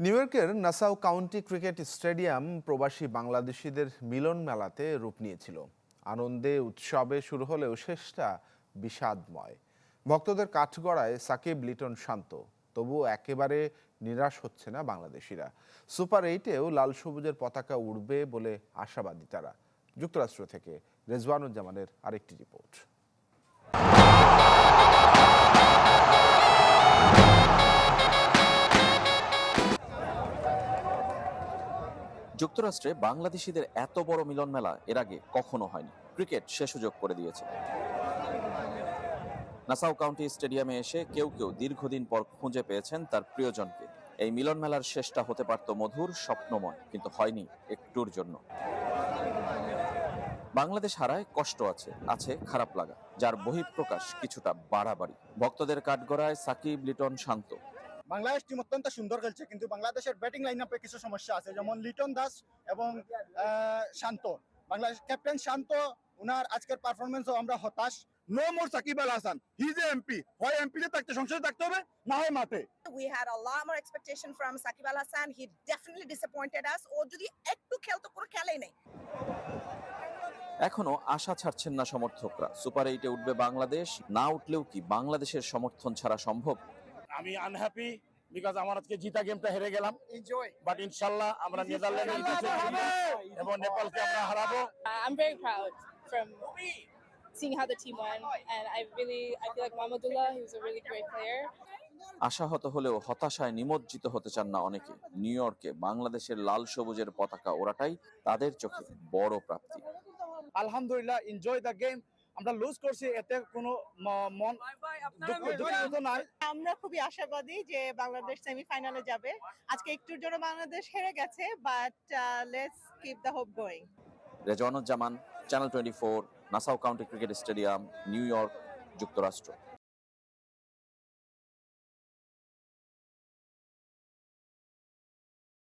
New ইয়র্কের Nassau county cricket stadium প্রবাসী বাংলাদেশিদের মিলন মেলাতে রূপ নিয়েছিল। আনন্দে উৎসবে শুরু হলেও শেষটা বিষাদময়। ভক্তদের কাঠগড়ায় সাকিব লিটন শান্ত, তবুও একেবারে নিরাশ হচ্ছে না বাংলাদেশিরা। সুপার 8-এও লাল সবুজের পতাকা উড়বে বলে আশাবাদী তারা। যুক্তরাষ্ট্র থেকে রেজওয়ানুজ্জামানের আরেকটি রিপোর্ট। যুক্তরাষ্ট্রে বাংলাদেশিদের এত বড় মিলন মেলা এর আগে কখনো হয়নি। ক্রিকেট সে সুযোগ করে দিয়েছে। নাসাউ কাউন্টি স্টেডিয়ামে এসে কেউ কেউ দীর্ঘদিন পর খুঁজে পেয়েছেন তার প্রিয়জনকে। এই মিলন মেলার শেষটা হতে পারত মধুর, স্বপ্নময়, কিন্তু হয়নি একটুর জন্য। বাংলাদেশ হারায় কষ্ট আছে, আছে খারাপ লাগা, যার বহিঃপ্রকাশ কিছুটা বাড়াবাড়ি। ভক্তদের কাঠগড়ায় সাকিব লিটন শান্ত। বাংলাদেশ টিম অত্যন্ত সুন্দর খেলছে, কিন্তু বাংলাদেশের ব্যাটিং লাইন আপে কিছু সমস্যা আছে, যেমন লিটন দাস এবং শান্ত। বাংলাদেশ ক্যাপ্টেন শান্ত, উনার আজকের পারফরমেন্সও আমরা হতাশ। No more Shakib Al Hasan, he is MP. হয় এমপি তে থাকতে সংসদে থাকতে হবে, না হয় মাঠে। We had a lot more expectation from Sakib Al Hasan. He definitely disappointed us. ও যদি একটু খেলতো, পুরো খেলেই নেই। এখনো আশা ছাড়ছেন না সমর্থকরা। সুপার 8-এ উঠবে বাংলাদেশ, না উঠলেও কি বাংলাদেশের সমর্থন ছাড়া সম্ভব? আমি আনহ্যাপি বিকজ আমার আজকে জিতা গেমটা হেরে গেলাম। এনজয়। বাট ইনশাআল্লাহ আমরা নেদারল্যান্ডে এবং নেপালকে আমরা হারাবো। I'm very proud from seeing how the team won, and I feel like Mahmudullah, he was a really great player. আশাহত হলেও হতাশায় নিমজ্জিত হতে চান না অনেকে। নিউ ইয়র্কে বাংলাদেশের লাল সবুজের পতাকা ওড়াটাই তাদের চোখে বড় প্রাপ্তি। আলহামদুলিল্লাহ, এনজয় দ্য গেম। আমরা লুজ করছি, এতে কোনো মন দুঃখ নাই। আমরা খুবই আশাবাদী যে বাংলাদেশ সেমিফাইনালে যাবে। আজকে একটুর জন্য বাংলাদেশ হেরে গেছে, but let's keep the hope going. Rezwanuzzaman, channel 24, Nassau county cricket stadium, new York, যুক্তরাষ্ট্র।